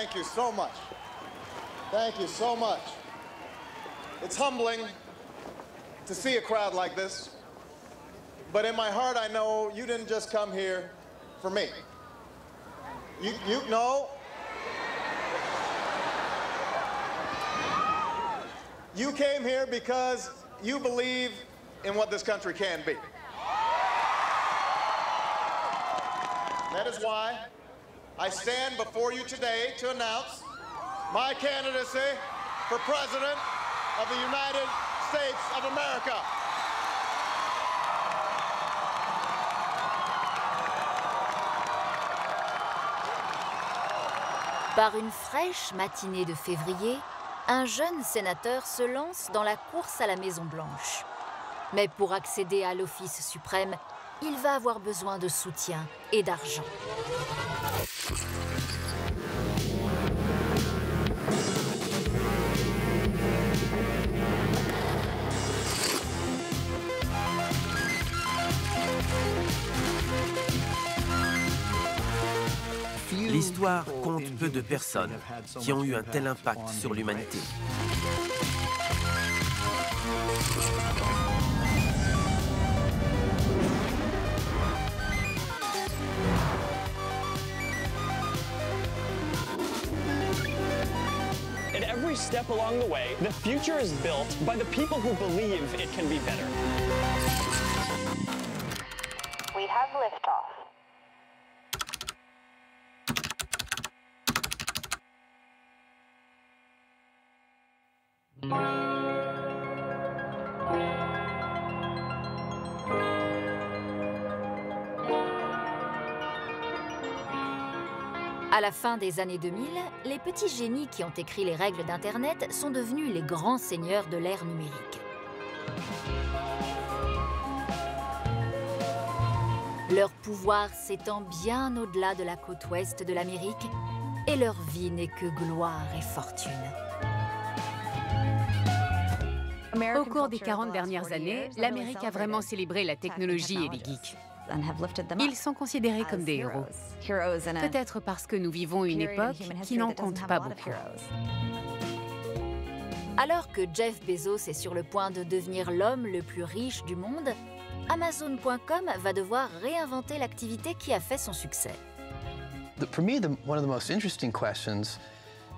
thank you so much. Thank you so much. It's humbling to see a crowd like this, but in my heart I know you didn't just come here for me. You know, you came here because you believe in what this country can be. That is why I stand before you today to announce my candidacy for President of the United States of America. Par une fraîche matinée de février, un jeune sénateur se lance dans la course à la Maison-Blanche. Mais pour accéder à l'office suprême, il va avoir besoin de soutien et d'argent. L'histoire compte peu de personnes qui ont eu un tel impact sur l'humanité. At every step along the way, the future is built by the people who believe it can be better. We have liftoff. À la fin des années 2000, les petits génies qui ont écrit les règles d'Internet sont devenus les grands seigneurs de l'ère numérique. Leur pouvoir s'étend bien au-delà de la côte ouest de l'Amérique et leur vie n'est que gloire et fortune. Au cours des 40 dernières années, l'Amérique a vraiment célébré la technologie et les geeks. Ils sont considérés comme des héros. Peut-être parce que nous vivons une époque qui n'en compte pas beaucoup. Alors que Jeff Bezos est sur le point de devenir l'homme le plus riche du monde, Amazon.com va devoir réinventer l'activité qui a fait son succès. For me, one of the most interesting questions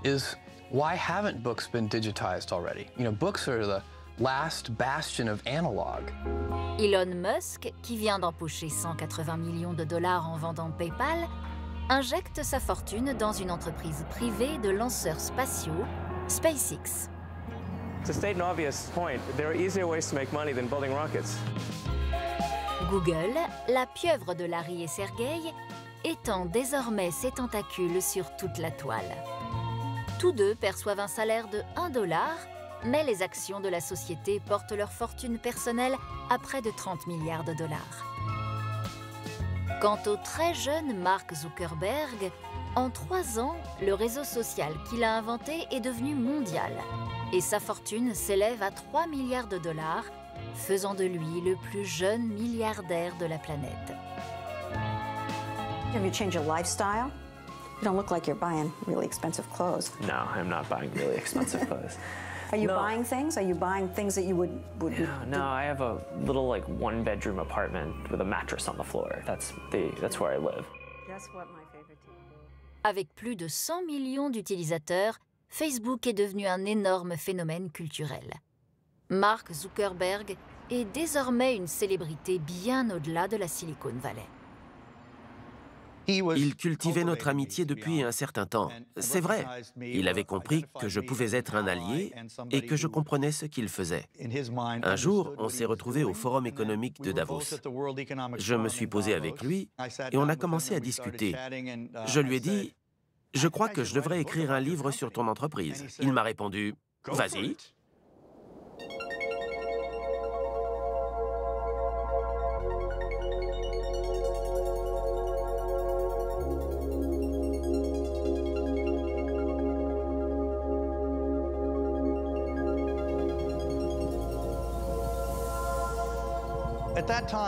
is why haven't books been digitized already? You know, books are the last bastion of analog. Elon Musk, qui vient d'empocher 180 millions de dollars en vendant PayPal, injecte sa fortune dans une entreprise privée de lanceurs spatiaux, SpaceX. To state an obvious point, there are easier ways to make money than building rockets. Google, la pieuvre de Larry et Sergey, étend désormais ses tentacules sur toute la toile. Tous deux perçoivent un salaire de $1, mais les actions de la société portent leur fortune personnelle à près de 30 milliards de dollars. Quant au très jeune Mark Zuckerberg, en 3 ans, le réseau social qu'il a inventé est devenu mondial et sa fortune s'élève à 3 milliards de dollars, faisant de lui le plus jeune milliardaire de la planète. Have you changed your lifestyle? You don't look like you're buying really expensive clothes. No, I'm not buying really expensive clothes. Are you buying things? Are you buying things that you would No, I have a little like 1-bedroom apartment with a mattress on the floor. That's where I live. Guess what my favorite TV? Avec plus de 100 millions d'utilisateurs, Facebook est devenu un énorme phénomène culturel. Mark Zuckerberg est désormais une célébrité bien au-delà de la Silicon Valley. Il cultivait notre amitié depuis un certain temps. C'est vrai, il avait compris que je pouvais être un allié et que je comprenais ce qu'il faisait. Un jour, on s'est retrouvés au Forum économique de Davos. Je me suis posé avec lui et on a commencé à discuter. Je lui ai dit, « Je crois que je devrais écrire un livre sur ton entreprise. » Il m'a répondu, « Vas-y. »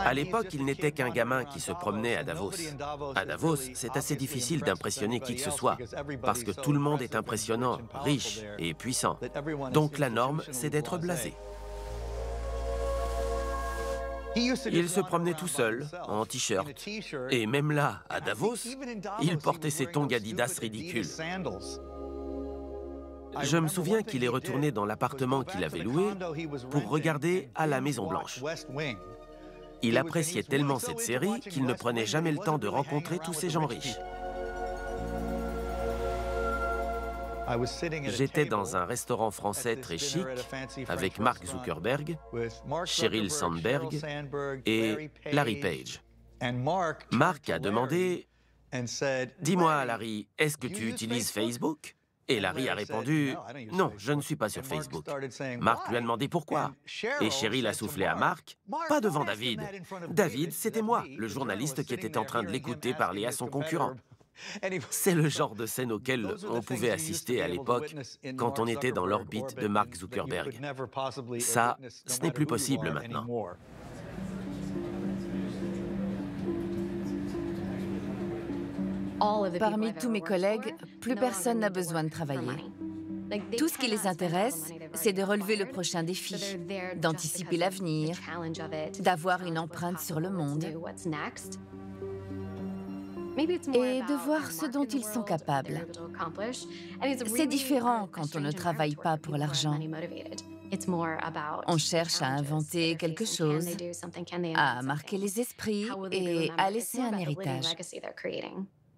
À l'époque, il n'était qu'un gamin qui se promenait à Davos. À Davos, c'est assez difficile d'impressionner qui que ce soit, parce que tout le monde est impressionnant, riche et puissant. Donc la norme, c'est d'être blasé. Il se promenait tout seul, en t-shirt. Et même là, à Davos, il portait ses tongs Adidas ridicules. Je me souviens qu'il est retourné dans l'appartement qu'il avait loué pour regarder à la Maison Blanche. Il appréciait tellement cette série qu'il ne prenait jamais le temps de rencontrer tous ces gens riches. J'étais dans un restaurant français très chic avec Mark Zuckerberg, Sheryl Sandberg et Larry Page. Mark a demandé « Dis-moi, Larry, est-ce que tu utilises Facebook ?» Et Larry a répondu « Non, je ne suis pas sur Facebook ». Mark lui a demandé pourquoi. Et Sheryl a soufflé à Mark « Pas devant David. David, c'était moi, le journaliste qui était en train de l'écouter parler à son concurrent. » C'est le genre de scène auquel on pouvait assister à l'époque quand on était dans l'orbite de Mark Zuckerberg. Ça, ce n'est plus possible maintenant. Parmi tous mes collègues, plus personne n'a besoin de travailler. Tout ce qui les intéresse, c'est de relever le prochain défi, d'anticiper l'avenir, d'avoir une empreinte sur le monde et de voir ce dont ils sont capables. C'est différent quand on ne travaille pas pour l'argent. On cherche à inventer quelque chose, à marquer les esprits et à laisser un héritage.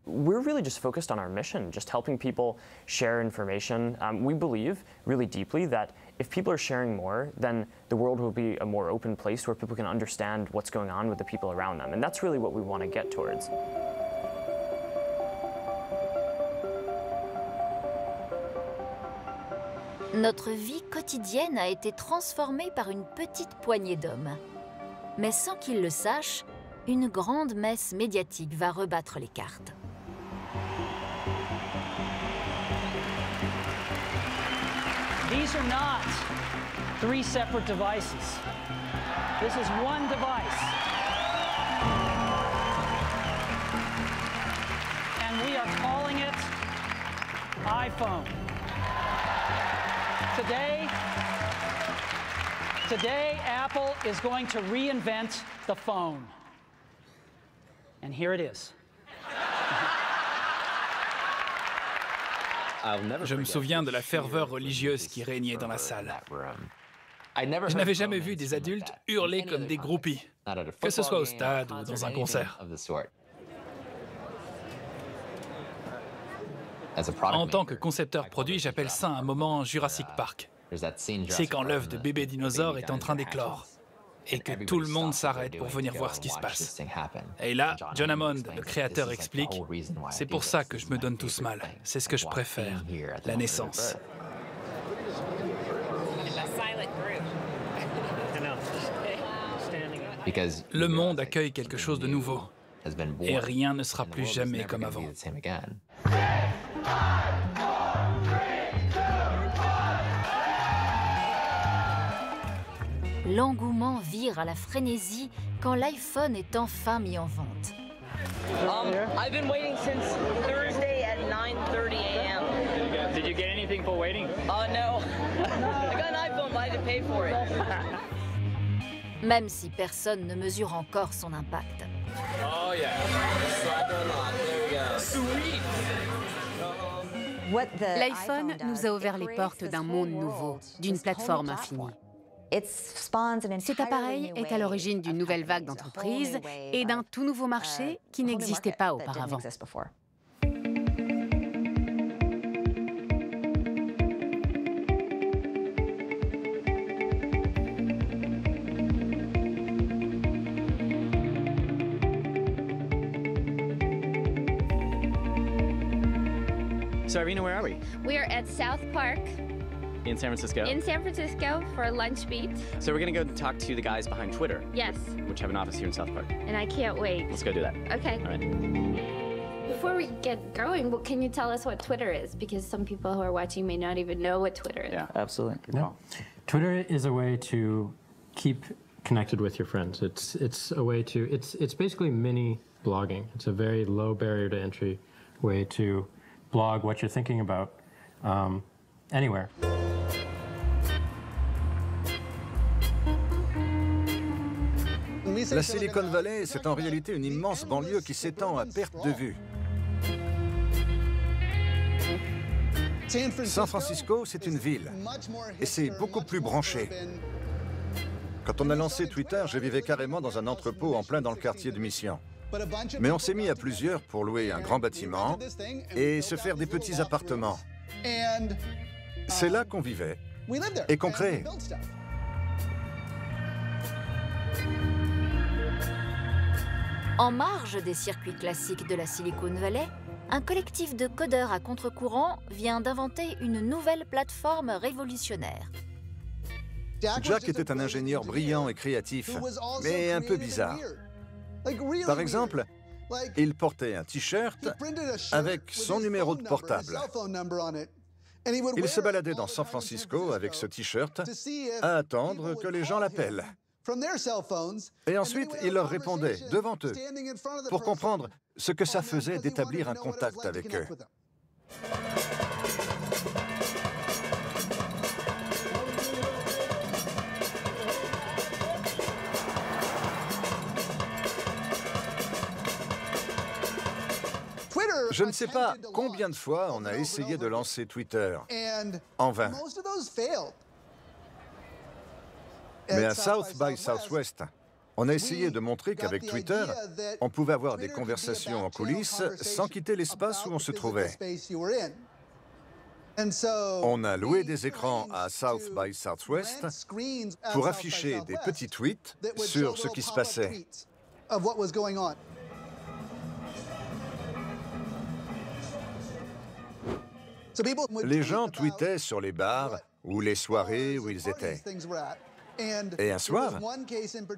We're really just focused on our mission, just helping people share information. We believe really deeply that if people are sharing more, then the world will be a more open place where people can understand what's going on with the people around them. And that's really what we want to get towards. Notre vie quotidienne a été transformée par une petite poignée d'hommes. Mais sans qu'ils le sachent, une grande messe médiatique va rebattre les cartes. These are not 3 separate devices. This is one device. And we are calling it iPhone. Today, Apple is going to reinvent the phone. And here it is. Je me souviens de la ferveur religieuse qui régnait dans la salle. Je n'avais jamais vu des adultes hurler comme des groupies, que ce soit au stade ou dans un concert. En tant que concepteur produit, j'appelle ça un moment Jurassic Park. C'est quand l'œuf de bébé dinosaure est en train d'éclore et que tout le monde s'arrête pour venir voir ce qui se passe. Et là, John Hammond, le créateur, explique « C'est pour ça que je me donne tout ce mal. C'est ce que je préfère, la naissance. » Le monde accueille quelque chose de nouveau et rien ne sera plus jamais comme avant. L'engouement vire à la frénésie quand l'iPhone est enfin mis en vente. I've been waiting since Thursday at 9:30 a.m. Did you get anything for waiting? No. I got an iPhone, but I didn't pay for it. Même si personne ne mesure encore son impact. Oh yeah. Sweet. L'iPhone nous a ouvert les portes d'un monde nouveau, d'une plateforme infinie. Cet appareil est à l'origine d'une nouvelle vague d'entreprises et d'un tout nouveau marché qui n'existait pas auparavant. So Irina, where are we? We are at South Park. In San Francisco? In San Francisco for a lunch beat. So we're going to go talk to the guys behind Twitter. Yes. Which have an office here in South Park. And I can't wait. Let's go do that. Okay. All right. Before we get going, can you tell us what Twitter is? Because some people who are watching may not even know what Twitter is. Yeah, absolutely. No. Twitter is a way to keep connected with your friends. It's a way to it's basically mini blogging. It's a very low barrier to entry way to blog what you're thinking about anywhere. La Silicon Valley, c'est en réalité une immense banlieue qui s'étend à perte de vue. San Francisco, c'est une ville, et c'est beaucoup plus branché. Quand on a lancé Twitter, je vivais carrément dans un entrepôt en plein dans le quartier de Mission. Mais on s'est mis à plusieurs pour louer un grand bâtiment et se faire des petits appartements. C'est là qu'on vivait et qu'on créait. En marge des circuits classiques de la Silicon Valley, un collectif de codeurs à contre-courant vient d'inventer une nouvelle plateforme révolutionnaire. Jack était un ingénieur brillant et créatif, mais un peu bizarre. Par exemple, il portait un t-shirt avec son numéro de portable. Il se baladait dans San Francisco avec ce t-shirt à attendre que les gens l'appellent. Et ensuite, il leur répondait devant eux pour comprendre ce que ça faisait d'établir un contact avec eux. Je ne sais pas combien de fois on a essayé de lancer Twitter, en vain. Mais à South by Southwest, on a essayé de montrer qu'avec Twitter, on pouvait avoir des conversations en coulisses sans quitter l'espace où on se trouvait. On a loué des écrans à South by Southwest pour afficher des petits tweets sur ce qui se passait. Les gens tweetaient sur les bars ou les soirées où ils étaient. Et un soir,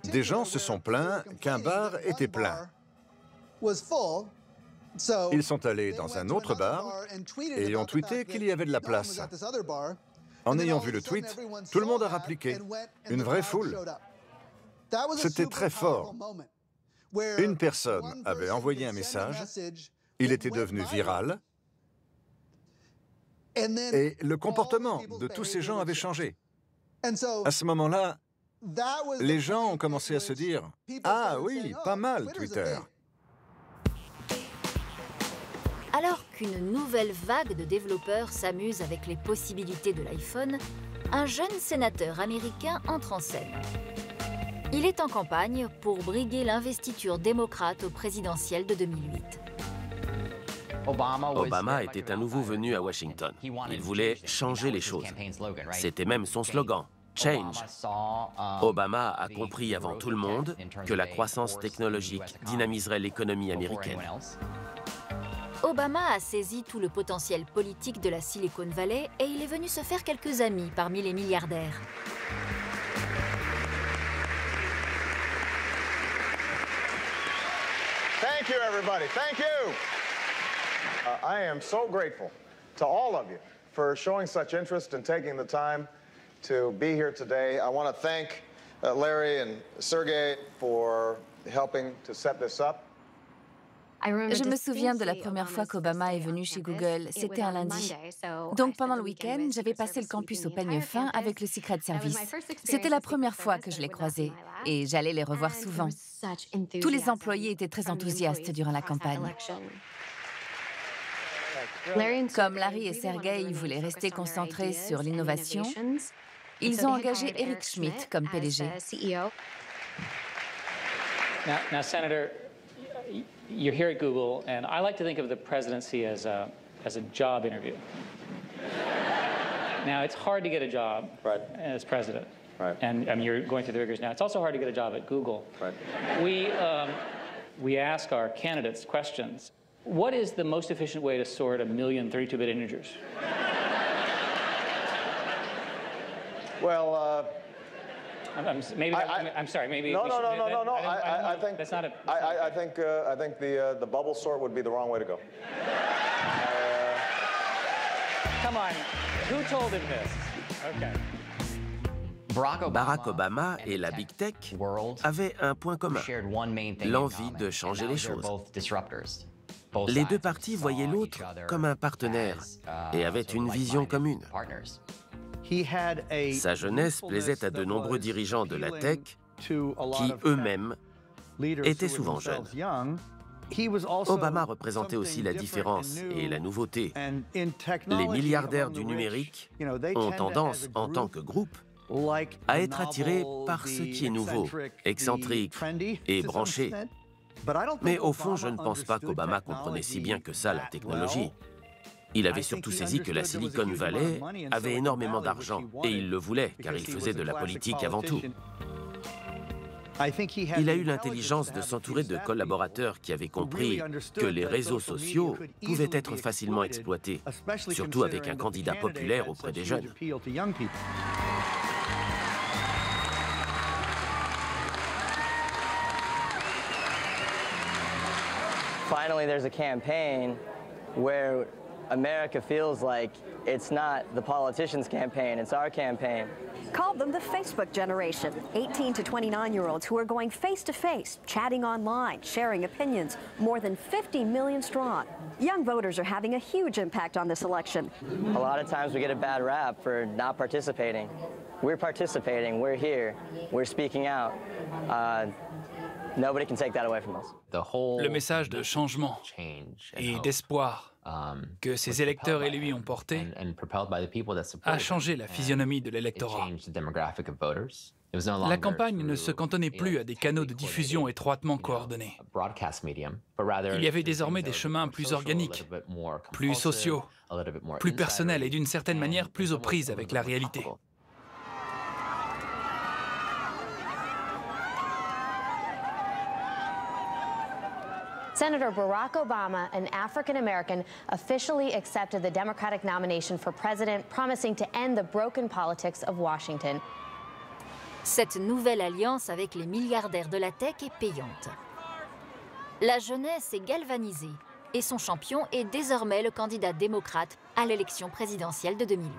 des gens se sont plaints qu'un bar était plein. Ils sont allés dans un autre bar et ont tweeté qu'il y avait de la place. En ayant vu le tweet, tout le monde a rappliqué. Une vraie foule. C'était très fort. Une personne avait envoyé un message, il était devenu viral, et le comportement de tous ces gens avait changé. À ce moment-là, les gens ont commencé à se dire « Ah oui, pas mal Twitter ». Alors qu'une nouvelle vague de développeurs s'amuse avec les possibilités de l'iPhone, un jeune sénateur américain entre en scène. Il est en campagne pour briguer l'investiture démocrate au présidentiel de 2008. Obama était un nouveau venu à Washington. Il voulait changer les choses. C'était même son slogan, « Change ». Obama a compris avant tout le monde que la croissance technologique dynamiserait l'économie américaine. Obama a saisi tout le potentiel politique de la Silicon Valley et il est venu se faire quelques amis parmi les milliardaires. Thank you, everybody. Thank you. I am so grateful to all of you for showing such interest and taking the time to be here today. I want to thank Larry and Sergey for helping to set this up. Je me souviens de la première fois qu'Obama est venu chez Google. C'était un lundi. Donc pendant le week-end, j'avais passé le campus au peigne fin avec le Secret Service. C'était la première fois que je les croisais et j'allais les revoir souvent. Tous les employés étaient très enthousiastes durant la campagne. Comme Larry et Sergey voulaient rester concentrés sur l'innovation, ils ont engagé Eric Schmidt comme PDG. Now, Senator, you're here at Google, and I like to think of the presidency as a job interview. Now, it's hard to get a job as president. And I mean, you're going through the rigors now. It's also hard to get a job at Google. We ask our candidates questions. What is the most efficient way to sort 1 million 32-bit integers? Well, I'm sorry. Maybe no. I think that's not a. I think the bubble sort would be the wrong way to go. Come on, who told him this? Okay. Barack Obama et la Big Tech avaient un point commun, l'envie de changer les choses. Les deux partis voyaient l'autre comme un partenaire et avaient une vision commune. Sa jeunesse plaisait à de nombreux dirigeants de la tech qui, eux-mêmes, étaient souvent jeunes. Obama représentait aussi la différence et la nouveauté. Les milliardaires du numérique ont tendance, en tant que groupe, à être attirés par ce qui est nouveau, excentrique et branché. Mais au fond, je ne pense pas qu'Obama comprenait si bien que ça la technologie. Il avait surtout saisi que la Silicon Valley avait énormément d'argent, et il le voulait, car il faisait de la politique avant tout. Il a eu l'intelligence de s'entourer de collaborateurs qui avaient compris que les réseaux sociaux pouvaient être facilement exploités, surtout avec un candidat populaire auprès des jeunes. Finally, there's a campaign where America feels like it's not the politicians' campaign, it's our campaign. Call them the Facebook generation, 18 to 29-year-olds who are going face-to-face, chatting online, sharing opinions, more than 50 million strong. Young voters are having a huge impact on this election. A lot of times we get a bad rap for not participating. We're participating, we're here, we're speaking out. Nobody can take that away from us. Le message de changement et d'espoir que ses électeurs et lui ont porté a changé la physionomie de l'électorat. La campagne ne se cantonnait plus à des canaux de diffusion étroitement coordonnés. Il y avait désormais des chemins plus organiques, plus sociaux, plus personnels et d'une certaine manière plus aux prises avec la réalité. Senator Barack Obama, an African-American, officially accepted the Democratic nomination for president, promising to end the broken politics of Washington. Cette nouvelle alliance avec les milliardaires de la tech est payante. La jeunesse est galvanisée et son champion est désormais le candidat démocrate à l'élection présidentielle de 2008.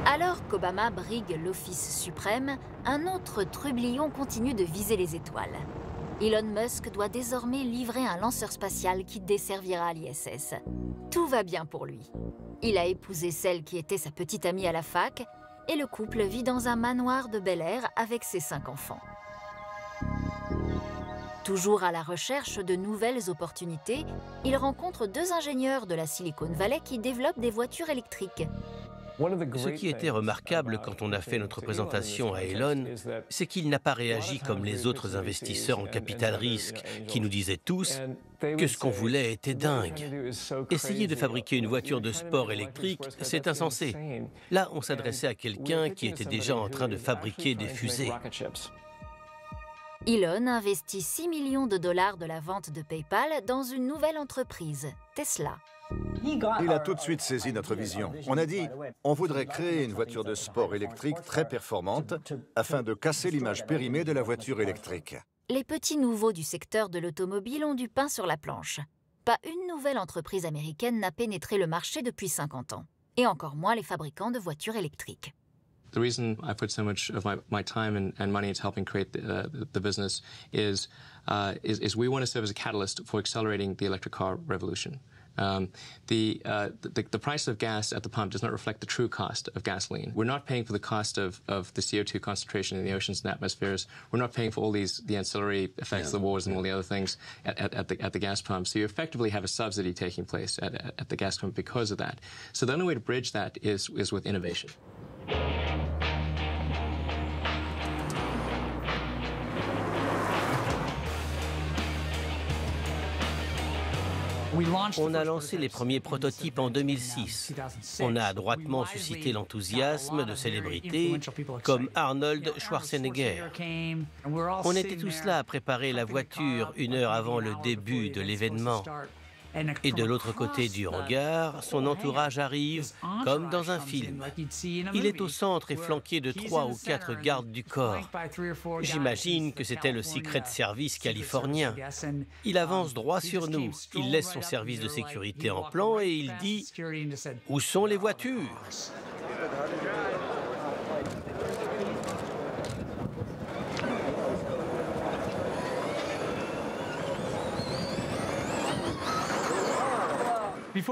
Alors qu'Obama brigue l'Office suprême, un autre trublion continue de viser les étoiles. Elon Musk doit désormais livrer un lanceur spatial qui desservira l'ISS. Tout va bien pour lui. Il a épousé celle qui était sa petite amie à la fac et le couple vit dans un manoir de Bel Air avec ses 5 enfants. Toujours à la recherche de nouvelles opportunités, il rencontre 2 ingénieurs de la Silicon Valley qui développent des voitures électriques. Ce qui était remarquable quand on a fait notre présentation à Elon, c'est qu'il n'a pas réagi comme les autres investisseurs en capital risque qui nous disaient tous que ce qu'on voulait était dingue. Essayer de fabriquer une voiture de sport électrique, c'est insensé. Là, on s'adressait à quelqu'un qui était déjà en train de fabriquer des fusées. Elon investit 6 millions de dollars de la vente de PayPal dans une nouvelle entreprise, Tesla. Il a tout de suite saisi notre vision. On a dit, on voudrait créer une voiture de sport électrique très performante afin de casser l'image périmée de la voiture électrique. Les petits nouveaux du secteur de l'automobile ont du pain sur la planche. Pas une nouvelle entreprise américaine n'a pénétré le marché depuis 50 ans, et encore moins les fabricants de voitures électriques. The reason I put so much of my time and money into helping create the business is we want to serve as a catalyst for accelerating the electric car revolution. The price of gas at the pump does not reflect the true cost of gasoline. We're not paying for the cost of the CO2 concentration in the oceans and atmospheres. We're not paying for all the ancillary effects, the wars and all the other things at the gas pump. So you effectively have a subsidy taking place at the gas pump because of that. So the only way to bridge that is with innovation. On a lancé les premiers prototypes en 2006. On a adroitement suscité l'enthousiasme de célébrités comme Arnold Schwarzenegger. On était tous là à préparer la voiture 1 heure avant le début de l'événement. Et de l'autre côté du hangar, son entourage arrive comme dans un film. Il est au centre et flanqué de 3 ou 4 gardes du corps. J'imagine que c'était le Secret Service californien. Il avance droit sur nous. Il laisse son service de sécurité en plan et il dit « Où sont les voitures ?»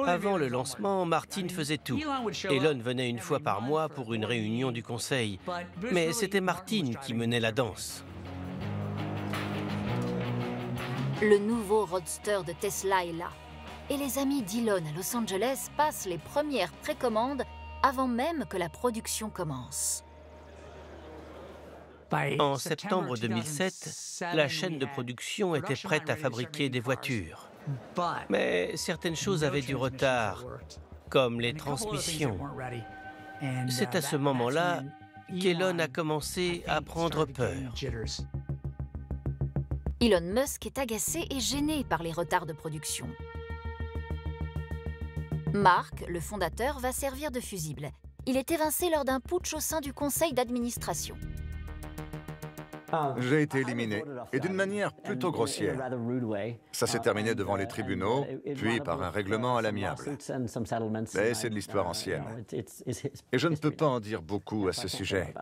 Avant le lancement, Martin faisait tout. Elon venait une fois par mois pour une réunion du conseil. Mais c'était Martin qui menait la danse. Le nouveau roadster de Tesla est là. Et les amis d'Elon à Los Angeles passent les premières précommandes avant même que la production commence. En septembre 2007, la chaîne de production était prête à fabriquer des voitures. Mais certaines choses avaient du retard, comme les transmissions. C'est à ce moment-là qu'Elon a commencé à prendre peur. Elon Musk est agacé et gêné par les retards de production. Mark, le fondateur, va servir de fusible. Il est évincé lors d'un putsch au sein du conseil d'administration. J'ai été éliminé, et d'une manière plutôt grossière. Ça s'est terminé devant les tribunaux, puis par un règlement à l'amiable. Mais c'est de l'histoire ancienne. Et je ne peux pas en dire beaucoup à ce sujet.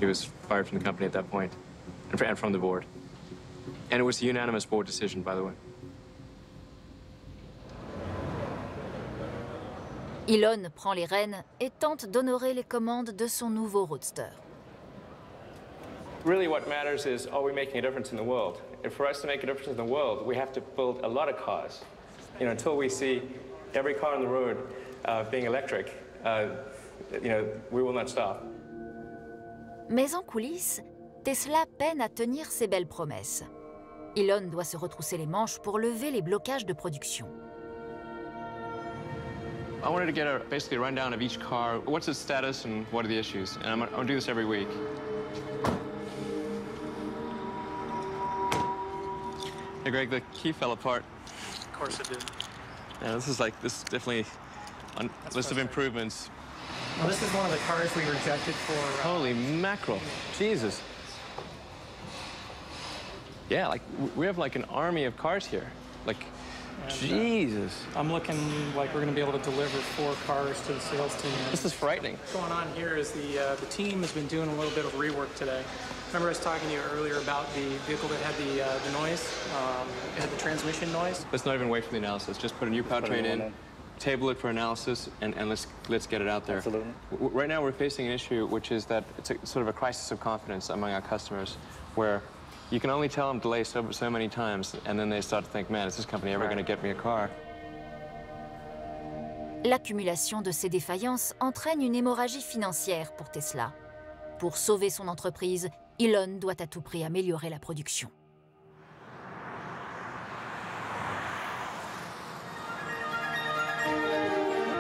He was fired from the company at that point, and from the board. And it was a unanimous board decision, by the way. Elon prend les rênes et tente d'honorer les commandes de son nouveau roadster. Really what matters is, are we making a difference in the world? And for us to make a difference in the world, we have to build a lot of cars. You know, until we see every car on the road being electric, you know, we will not stop. Mais en coulisses, Tesla peine à tenir ses belles promesses. Elon doit se retrousser les manches pour lever les blocages de production. I wanted to get basically a rundown of each car. What's its status and what are the issues? And I'm gonna do this every week. Hey, Greg, the key fell apart. Of course it did. Yeah, this is definitely on list of improvements. Well, this is one of the cars we rejected for... Holy mackerel. Jesus. Yeah, like, we have like an army of cars here. Like, Jesus. I'm looking like we're going to be able to deliver 4 cars to the sales team. This is frightening. What's going on here is the team has been doing a little bit of rework today. Remember I was talking to you earlier about the vehicle that had the noise? It had the transmission noise? Let's not even wait for the analysis. Just put a new powertrain in, table it for analysis, and let's get it out there. Absolutely. Right now we're facing an issue, which is that it's sort of a crisis of confidence among our customers, where you can only tell them delay so many times, and then they start to think, man, is this company ever going to get me a car? L'accumulation de ces défaillances entraîne une hémorragie financière pour Tesla. Pour sauver son entreprise, Elon doit à tout prix améliorer la production.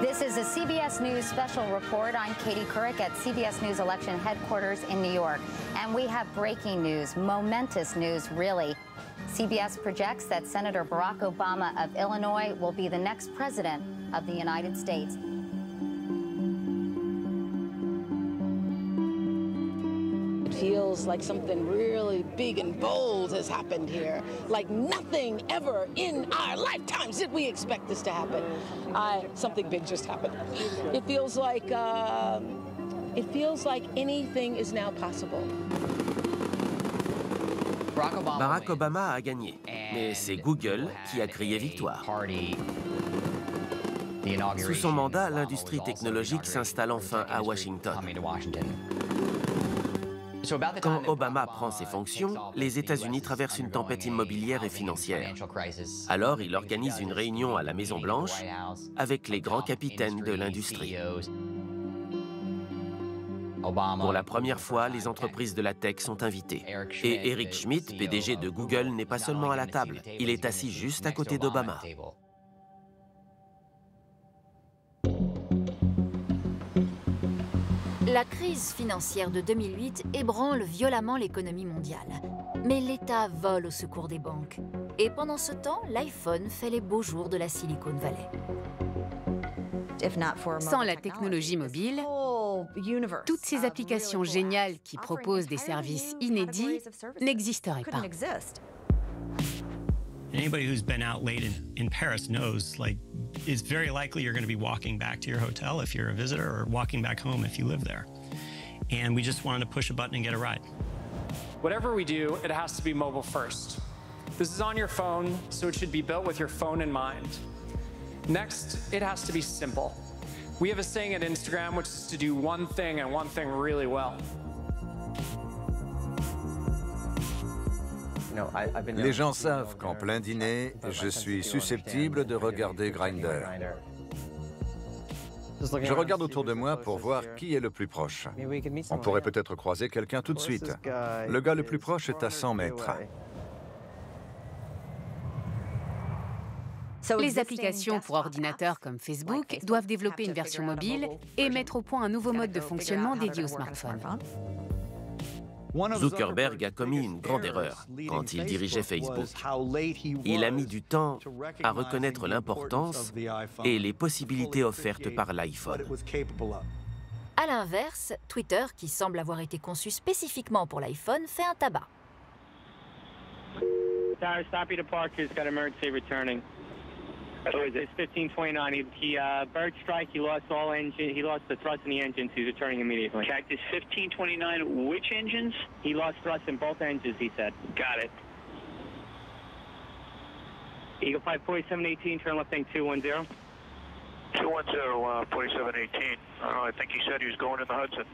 This is a CBS News special report. I'm Katie Couric at CBS News election headquarters in New York. And we have breaking news, momentous news, really. CBS projects that Senator Barack Obama of Illinois will be the next president of the United States. Feels like something really big and bold has happened here. Like nothing ever in our lifetimes did we expect this to happen. Something big just happened. It feels like anything is now possible. Barack Obama a gagné, mais c'est Google qui a crié victoire. Sous son mandat, l'industrie technologique s'installe enfin à Washington. Quand Obama prend ses fonctions, les États-Unis traversent une tempête immobilière et financière. Alors, il organise une réunion à la Maison-Blanche avec les grands capitaines de l'industrie. Pour la première fois, les entreprises de la tech sont invitées. Et Eric Schmidt, PDG de Google, n'est pas seulement à la table, il est assis juste à côté d'Obama. La crise financière de 2008 ébranle violemment l'économie mondiale. Mais l'État vole au secours des banques. Et pendant ce temps, l'iPhone fait les beaux jours de la Silicon Valley. Sans la technologie mobile, toutes ces applications géniales qui proposent des services inédits n'existeraient pas. Anybody who's been out late in Paris knows, like, it's very likely you're going to be walking back to your hotel if you're a visitor or walking back home if you live there. And we just wanted to push a button and get a ride. Whatever we do, it has to be mobile first. This is on your phone, so it should be built with your phone in mind. Next, it has to be simple. We have a saying at Instagram, which is to do one thing and one thing really well. Les gens savent qu'en plein dîner, je suis susceptible de regarder Grindr. Je regarde autour de moi pour voir qui est le plus proche. On pourrait peut-être croiser quelqu'un tout de suite. Le gars le plus proche est à 100 mètres. Les applications pour ordinateurs comme Facebook doivent développer une version mobile et mettre au point un nouveau mode de fonctionnement dédié aux smartphones. Zuckerberg a commis une grande erreur quand il dirigeait Facebook. Il a mis du temps à reconnaître l'importance et les possibilités offertes par l'iPhone. À l'inverse, Twitter, qui semble avoir été conçu spécifiquement pour l'iPhone, fait un tabac. Tower, stop you to Parker's got emergency returning. It's 1529. He bird strike. He lost all engine. He lost the thrust in the engines. He's returning immediately. Cactus 1529. Which engines? He lost thrust in both engines. He said. Got it. Eagle 5 4718. Turn left thing 210. 210. 4718. I think he said he was going in the Hudson.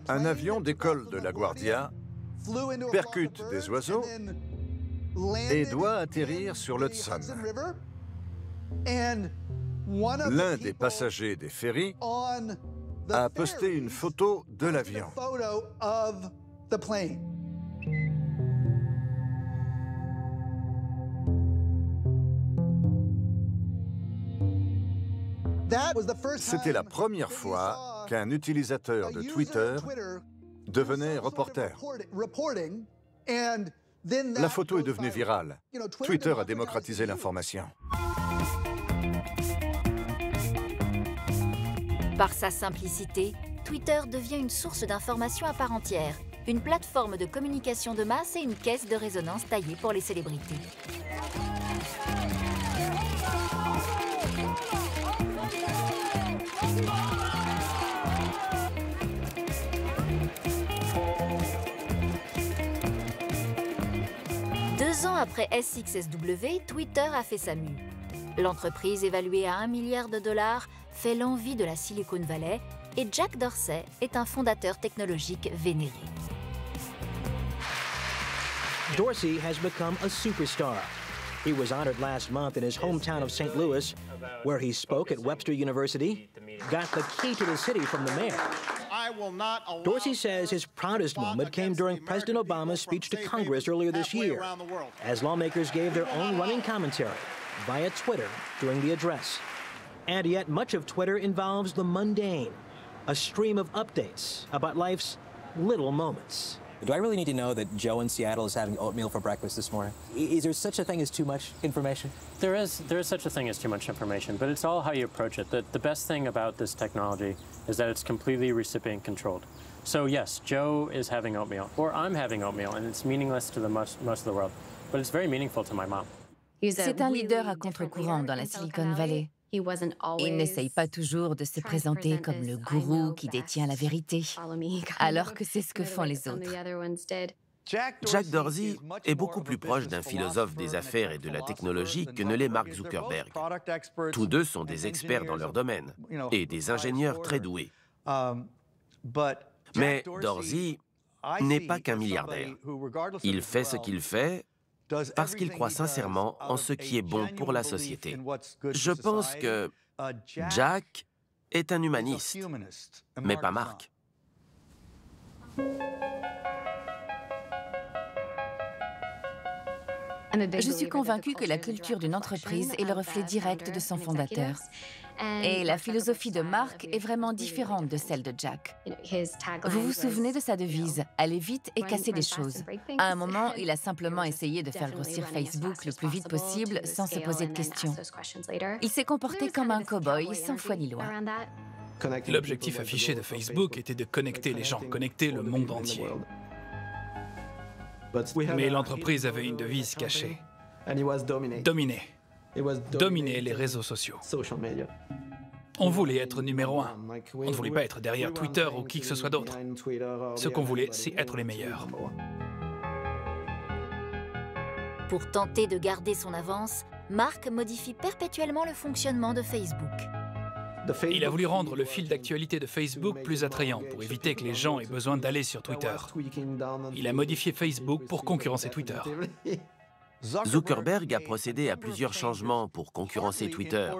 Un avion d'école de LaGuardia percute des oiseaux et doit atterrir sur l'Hudson. L'un des passagers des ferries a posté une photo de l'avion. C'était la première fois qu'un utilisateur de Twitter devenait reporter. La photo est devenue virale. Twitter a démocratisé l'information. Par sa simplicité, Twitter devient une source d'information à part entière, une plateforme de communication de masse et une caisse de résonance taillée pour les célébrités. Après SXSW, Twitter a fait sa mue. L'entreprise, évaluée à $1 milliard, fait l'envie de la Silicon Valley et Jack Dorsey est un fondateur technologique vénéré. Dorsey has become a superstar. He was honored last month in his hometown of St. Louis, where he spoke at Webster University, got the key to the city from the mayor. Dorsey says his proudest moment came during President Obama's speech to Congress earlier this year, as lawmakers gave their own running commentary via Twitter during the address. And yet much of Twitter involves the mundane, a stream of updates about life's little moments. Do I really need to know that Joe in Seattle is having oatmeal for breakfast this morning? Is there such a thing as too much information? There is such a thing as too much information, but it's all how you approach it. The best thing about this technology is that it's completely recipient controlled. So yes, Joe is having oatmeal, or I'm having oatmeal, and it's meaningless to most of the world, but it's very meaningful to my mom. C'est un leader à contre-courant dans la Silicon Valley. Il n'essaye pas toujours de se présenter comme le gourou qui détient la vérité, alors que c'est ce que font les autres. Jack Dorsey est beaucoup plus proche d'un philosophe des affaires et de la technologie que ne l'est Mark Zuckerberg. Tous deux sont des experts dans leur domaine et des ingénieurs très doués. Mais Dorsey n'est pas qu'un milliardaire. Il fait ce qu'il fait parce qu'il croit sincèrement en ce qui est bon pour la société. Je pense que Jack est un humaniste, mais pas Mark. Je suis convaincue que la culture d'une entreprise est le reflet direct de son fondateur. Et la philosophie de Mark est vraiment différente de celle de Jack. Vous vous souvenez de sa devise « Aller vite et casser des choses ». À un moment, il a simplement essayé de faire grossir Facebook le plus vite possible sans se poser de questions. Il s'est comporté comme un cow-boy sans foi ni loi. L'objectif affiché de Facebook était de connecter les gens, connecter le monde entier. Mais l'entreprise avait une devise cachée. Dominer. Dominer les réseaux sociaux. On voulait être numéro 1. On ne voulait pas être derrière Twitter ou qui que ce soit d'autre. Ce qu'on voulait, c'est être les meilleurs. Pour tenter de garder son avance, Mark modifie perpétuellement le fonctionnement de Facebook. Il a voulu rendre le fil d'actualité de Facebook plus attrayant pour éviter que les gens aient besoin d'aller sur Twitter. Il a modifié Facebook pour concurrencer Twitter. Zuckerberg a procédé à plusieurs changements pour concurrencer Twitter.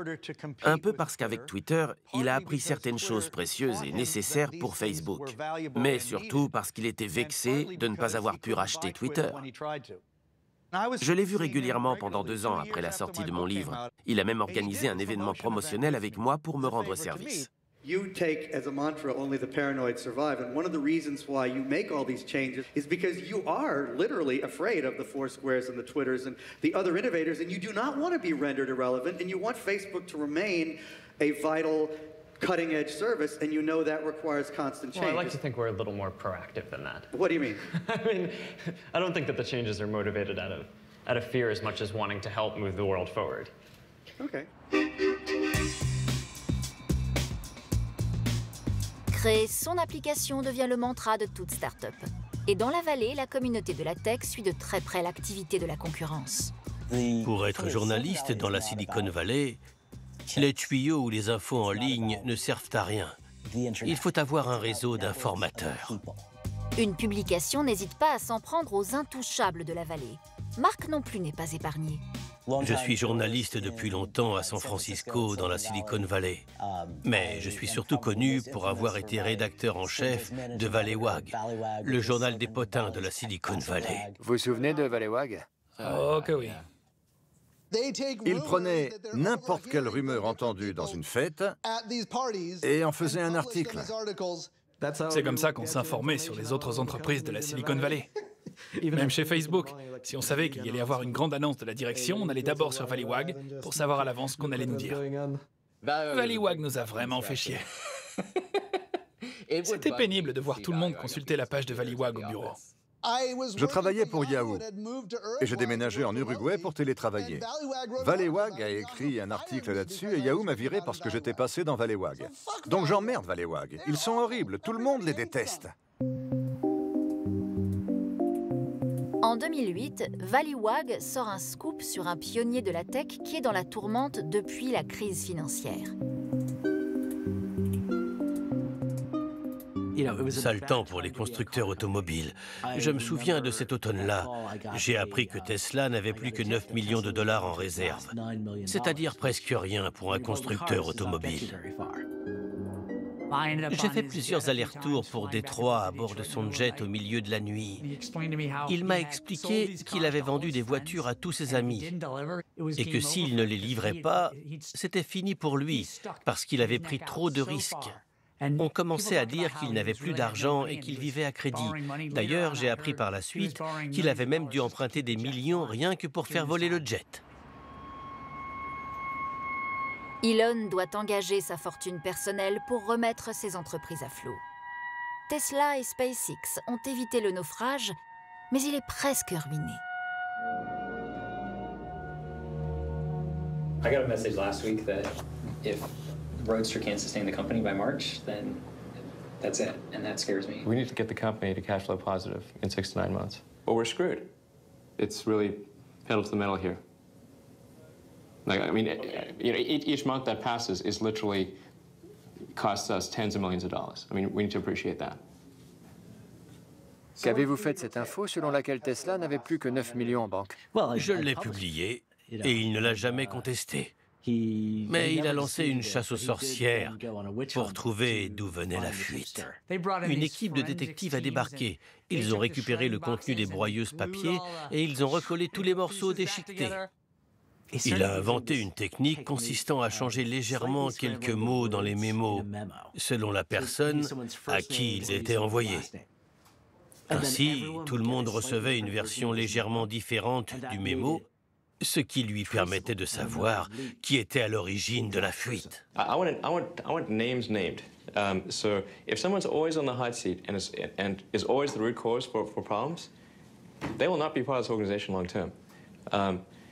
Un peu parce qu'avec Twitter, il a appris certaines choses précieuses et nécessaires pour Facebook. Mais surtout parce qu'il était vexé de ne pas avoir pu racheter Twitter. Je l'ai vu régulièrement pendant 2 ans après la sortie de mon livre. Il a même organisé un événement promotionnel avec moi pour me rendre service. You take as a mantra, only the paranoid survive. And one of the reasons why you make all these changes is because you are literally afraid of the Foursquares and the Twitters and the other innovators, and you do not want to be rendered irrelevant, and you want Facebook to remain a vital, cutting-edge service, and you know that requires constant change. Well, I like to think we're a little more proactive than that. What do you mean? I mean, I don't think that the changes are motivated out of fear as much as wanting to help move the world forward. Okay. Créer son application devient le mantra de toute start-up. Et dans la vallée, la communauté de la tech suit de très près l'activité de la concurrence. Pour être journaliste dans la Silicon Valley, les tuyaux ou les infos en ligne ne servent à rien. Il faut avoir un réseau d'informateurs. Une publication n'hésite pas à s'en prendre aux intouchables de la vallée. Mark non plus n'est pas épargné. Je suis journaliste depuis longtemps à San Francisco, dans la Silicon Valley. Mais je suis surtout connu pour avoir été rédacteur en chef de Valleywag, le journal des potins de la Silicon Valley. Vous vous souvenez de Valleywag? Oh que oui. Ils prenaient n'importe quelle rumeur entendue dans une fête et en faisaient un article. C'est comme ça qu'on s'informait sur les autres entreprises de la Silicon Valley. Même chez Facebook, si on savait qu'il y allait y avoir une grande annonce de la direction, on allait d'abord sur Valleywag pour savoir à l'avance ce qu'on allait nous dire. Valleywag nous a vraiment fait chier. C'était pénible de voir tout le monde consulter la page de Valleywag au bureau. Je travaillais pour Yahoo et j'ai déménagé en Uruguay pour télétravailler. Valleywag a écrit un article là-dessus et Yahoo m'a viré parce que j'étais passé dans Valleywag. Donc j'emmerde Valleywag. Ils sont horribles, tout le monde les déteste. En 2008, Valleywag sort un scoop sur un pionnier de la tech qui est dans la tourmente depuis la crise financière. Sale temps pour les constructeurs automobiles. Je me souviens de cet automne-là. J'ai appris que Tesla n'avait plus que 9 millions de dollars en réserve. C'est-à-dire presque rien pour un constructeur automobile. J'ai fait plusieurs allers-retours pour Détroit à bord de son jet au milieu de la nuit. Il m'a expliqué qu'il avait vendu des voitures à tous ses amis et que s'il ne les livrait pas, c'était fini pour lui parce qu'il avait pris trop de risques. On commençait à dire qu'il n'avait plus d'argent et qu'il vivait à crédit. D'ailleurs, j'ai appris par la suite qu'il avait même dû emprunter des millions rien que pour faire voler le jet. Elon doit engager sa fortune personnelle pour remettre ses entreprises à flot. Tesla et SpaceX ont évité le naufrage, mais il est presque ruiné. I got a message last week that if Roadster can't sustain the company by March, then that's it, and that scares me. We need to get the company to cash flow positive in 6 to 9 months. Or we're screwed. It's really pedal to the metal here. Like, I mean, you know, each month that passes is literally costs us tens of millions of dollars. I mean, we need to appreciate that. Qu'avez-vous fait de cette info selon laquelle Tesla n'avait plus que 9 millions en banque? Je l'ai publié et il ne l'a jamais contesté. Mais il a lancé une chasse aux sorcières pour trouver d'où venait la fuite. Une équipe de détectives a débarqué. Ils ont récupéré le contenu des broyeuses papier et ils ont recollé tous les morceaux déchiquetés. Il a inventé une technique consistant à changer légèrement quelques mots dans les mémos selon la personne à qui ils étaient envoyés. Ainsi, tout le monde recevait une version légèrement différente du mémo, ce qui lui permettait de savoir qui était à l'origine de la fuite. I want names named. So if someone's always on the hot seat and is always the root cause for problems, they will not be part of this organization long term.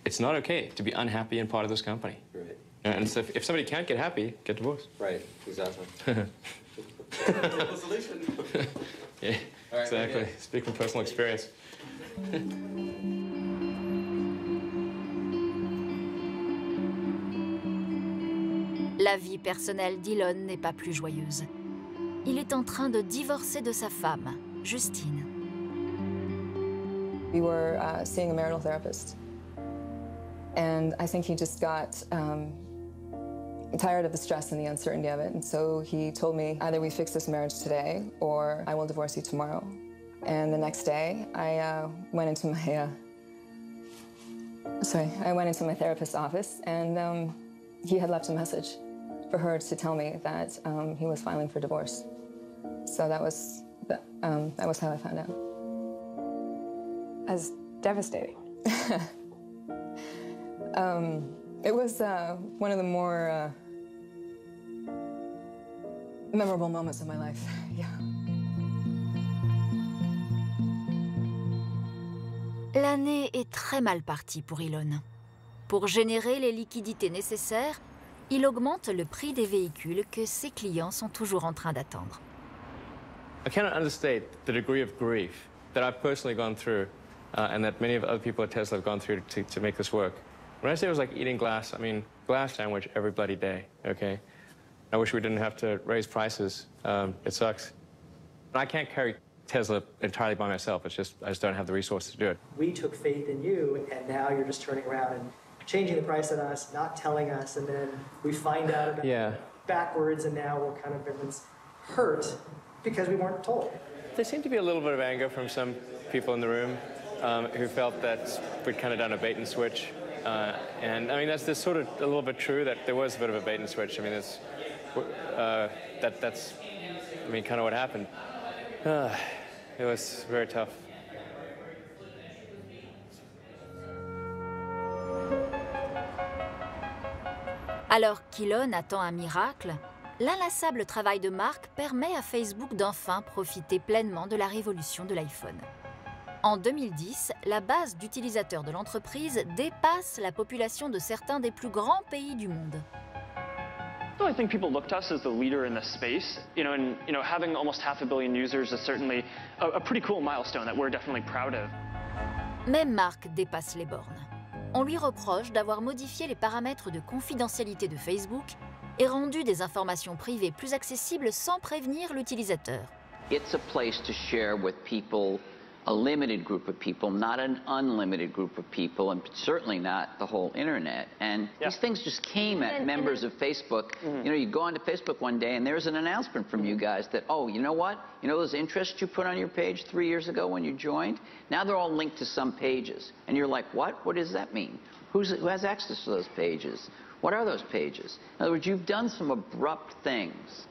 It's not okay to be unhappy and part of this company. Right. And so if somebody can't get happy, get divorced. Right, exactly. Yeah, exactly. Speak from personal experience. La vie personnelle d'Elon n'est pas plus joyeuse. Il est en train de divorcer de sa femme, Justine. We were seeing a marital therapist. And I think he just got tired of the stress and the uncertainty of it. And so he told me, either we fix this marriage today or I will divorce you tomorrow. And the next day, I went into my therapist's office, and he had left a message for her to tell me that he was filing for divorce. So that was how I found out. As devastating. It was one of the more memorable moments of my life. Yeah. L'année est très mal partie pour Elon. Pour générer les liquidités nécessaires, il augmente le prix des véhicules que ses clients sont toujours en train d'attendre. I cannot understate the degree of grief that I've personally gone through and that many of other people at Tesla have gone through to make this work. When I say it was like eating glass, I mean glass sandwich every bloody day, okay? I wish we didn't have to raise prices. It sucks. I can't carry Tesla entirely by myself. It's just, I just don't have the resources to do it. We took faith in you, and now you're just turning around and changing the price on us, not telling us, and then we find out about it backwards, and now we're kind of everyone's hurt because we weren't told. There seemed to be a little bit of anger from some people in the room who felt that we'd kind of done a bait and switch. And I mean, that's sort of a little bit true that there was a bit of a bait and switch. I mean, that's I mean, kind of what happened. It was very tough. Alors qu'Elon attend un miracle, l'inlassable travail de Mark permet à Facebook d'enfin profiter pleinement de la révolution de l'iPhone. En 2010, la base d'utilisateurs de l'entreprise dépasse la population de certains des plus grands pays du monde. So I think people look to us as the leader in this space, and having almost 500 million users is certainly a pretty cool milestone that we're definitely proud of. Même Mark dépasse les bornes. On lui reproche d'avoir modifié les paramètres de confidentialité de Facebook et rendu des informations privées plus accessibles sans prévenir l'utilisateur. It's a place to share with people, a limited group of people, not an unlimited group of people, and certainly not the whole internet. And these things just came at members of Facebook. You go onto Facebook one day and there's an announcement from you guys that, oh, you know what? You know those interests you put on your page 3 years ago when you joined? Now they're all linked to some pages. And you're like, what? What does that mean? Who has access to those pages? What are those pages? In other words, you've done some abrupt things.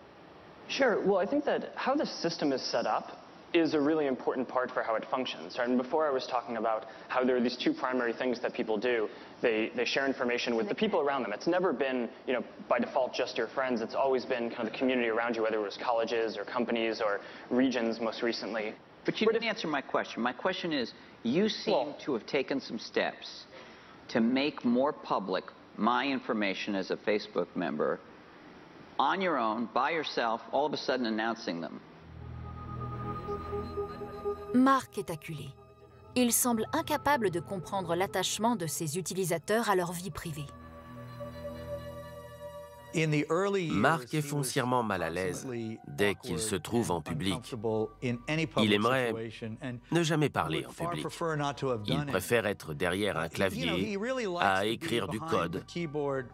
Sure. Well, I think that how the system is set up is a really important part for how it functions. Right? And before I was talking about how there are these two primary things that people do. They share information with the people around them. It's never been, by default just your friends. It's always been kind of the community around you, whether it was colleges or companies or regions most recently. But you didn't answer my question. My question is, you seem to have taken some steps to make more public my information as a Facebook member on your own, by yourself, all of a sudden announcing them. Mark est acculé. Il semble incapable de comprendre l'attachement de ses utilisateurs à leur vie privée. Mark est foncièrement mal à l'aise dès qu'il se trouve en public. Il aimerait ne jamais parler en public. Il préfère être derrière un clavier à écrire du code.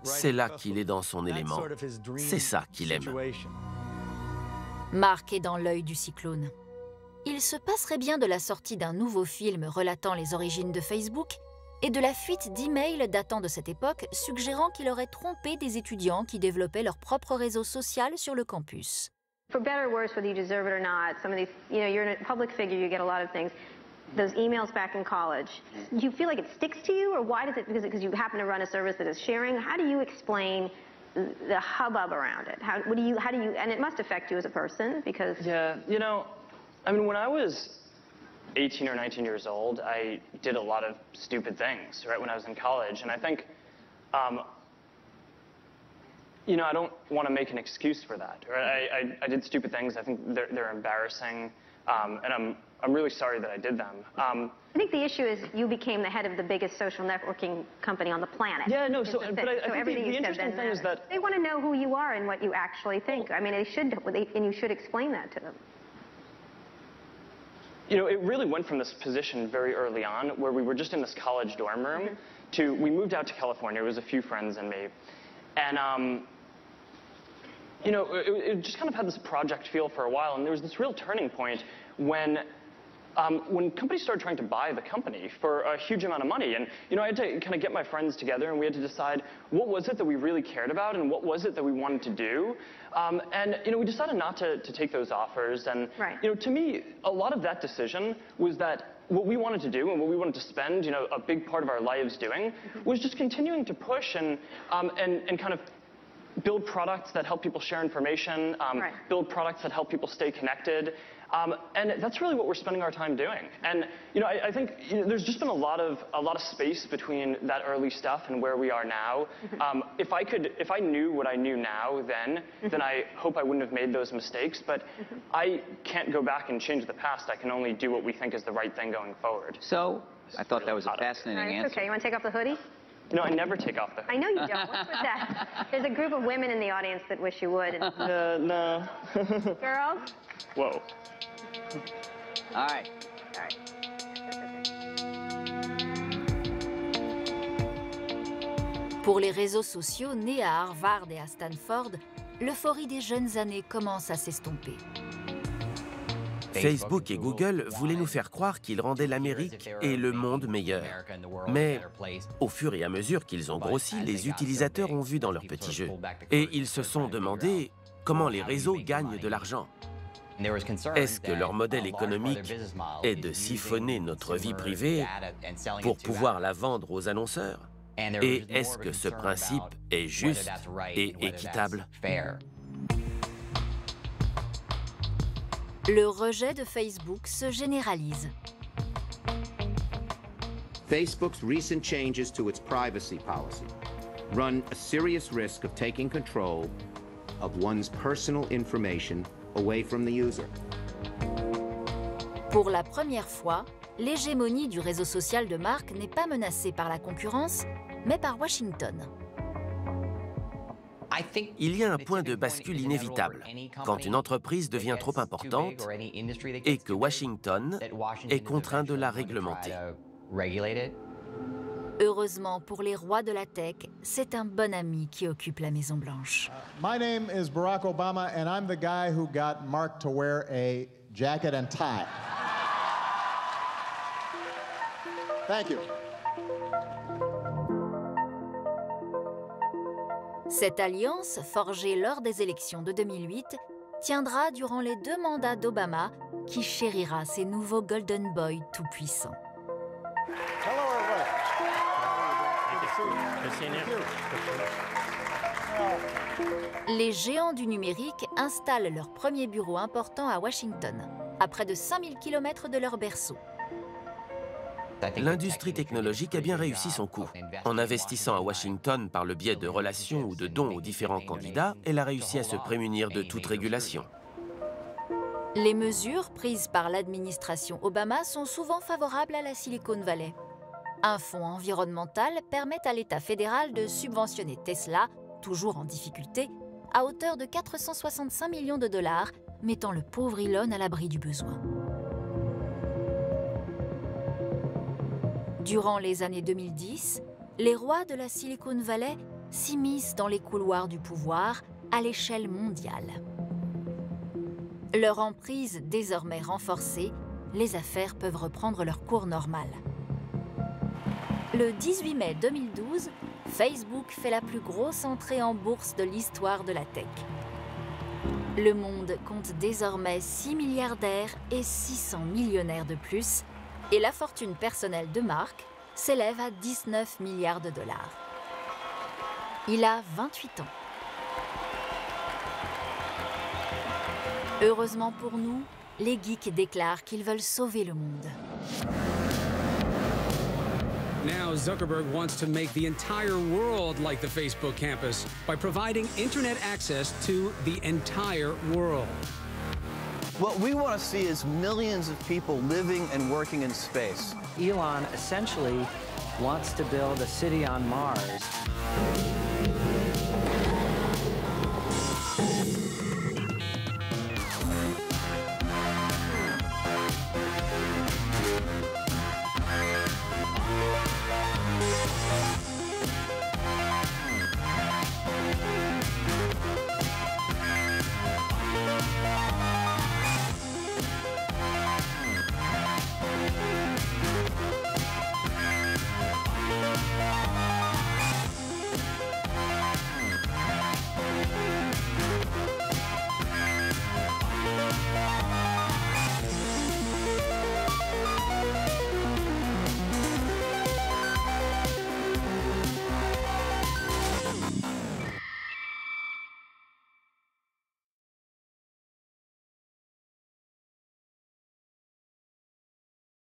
C'est là qu'il est dans son élément. C'est ça qu'il aime. Mark est dans l'œil du cyclone. Il se passerait bien de la sortie d'un nouveau film relatant les origines de Facebook et de la fuite d'emails datant de cette époque suggérant qu'il aurait trompé des étudiants qui développaient leur propre réseau social sur le campus. For better or worse, whether you deserve it or not, some of these, you're a public figure, you get a lot of things. Those emails back in college, do you feel like it sticks to you, or why does it, because you happen to run a service that is sharing? How do you explain the hubbub around it? How do you, and it must affect you as a person, because... Yeah, I mean, when I was 18 or 19 years old, I did a lot of stupid things, right, when I was in college. And I think, I don't want to make an excuse for that. Right? I did stupid things. I think they're embarrassing, and I'm really sorry that I did them. I think the issue is you became the head of the biggest social networking company on the planet. Yeah, no, but I think the interesting thing is that... They want to know who you are and what you actually think. I mean, and you should explain that to them. It really went from this position very early on, where we were just in this college dorm room, to we moved out to California. It was a few friends and me. And, it just kind of had this project feel for a while, and there was this real turning point when companies started trying to buy the company for a huge amount of money. And, I had to kind of get my friends together, and we had to decide what was it that we really cared about and what was it that we wanted to do. And, we decided not to take those offers. And, to me, a lot of that decision was that what we wanted to do and what we wanted to spend, a big part of our lives doing was just continuing to push and kind of build products that help people share information, build products that help people stay connected. And that's really what we're spending our time doing. And I think there's just been a lot of space between that early stuff and where we are now. If I knew what I knew now then I hope I wouldn't have made those mistakes. But I can't go back and change the past. I can only do what we think is the right thing going forward. So I thought that was a fascinating answer. Okay, you want to take off the hoodie? No, I never take off the hoodie. I know you don't. What's with that? There's a group of women in the audience that wish you would. No. Girls? Whoa. All right. Pour les réseaux sociaux nés à Harvard et à Stanford, l'euphorie des jeunes années commence à s'estomper. Facebook et Google voulaient nous faire croire qu'ils rendaient l'Amérique et le monde meilleurs. Mais au fur et à mesure qu'ils ont grossi, les utilisateurs ont vu dans leurs petits jeux. Et ils se sont demandé comment les réseaux gagnent de l'argent. Est-ce que leur modèle économique est de siphonner notre vie privée pour pouvoir la vendre aux annonceurs? Et est-ce que ce principe est juste et équitable? Le rejet de Facebook se généralise. Facebook's recent changes to its privacy policy run a serious risk of taking control of one's personal information away from the user. Pour la première fois, l'hégémonie du réseau social de Mark n'est pas menacée par la concurrence, mais par Washington. Il y a un point de bascule inévitable quand une entreprise devient trop importante et que Washington est contraint de la réglementer. Heureusement pour les rois de la tech, c'est un bon ami qui occupe la Maison-Blanche. My name is Barack Obama, and I'm the guy who got Mark to wear a jacket and tie. Thank you. Cette alliance, forgée lors des élections de 2008, tiendra durant les 2 mandats d'Obama, qui chérira ses nouveaux Golden Boy tout-puissants. Les géants du numérique installent leur premier bureau important à Washington, à près de 5000 km de leur berceau. L'industrie technologique a bien réussi son coup. En investissant à Washington par le biais de relations ou de dons aux différents candidats, elle a réussi à se prémunir de toute régulation. Les mesures prises par l'administration Obama sont souvent favorables à la Silicon Valley. Un fonds environnemental permet à l'État fédéral de subventionner Tesla toujours en difficulté, à hauteur de 465 millions de dollars, mettant le pauvre Elon à l'abri du besoin. Durant les années 2010, les rois de la Silicon Valley s'immiscent dans les couloirs du pouvoir à l'échelle mondiale. Leur emprise désormais renforcée, les affaires peuvent reprendre leur cours normal. Le 18 mai 2012, Facebook fait la plus grosse entrée en bourse de l'histoire de la tech. Le monde compte désormais 6 milliardaires et 600 millionnaires de plus, et la fortune personnelle de Mark s'élève à 19 milliards de dollars. Il a 28 ans. Heureusement pour nous, les geeks déclarent qu'ils veulent sauver le monde. Now Zuckerberg wants to make the entire world like the Facebook campus by providing internet access to the entire world. What we want to see is millions of people living and working in space. Elon essentially wants to build a city on Mars.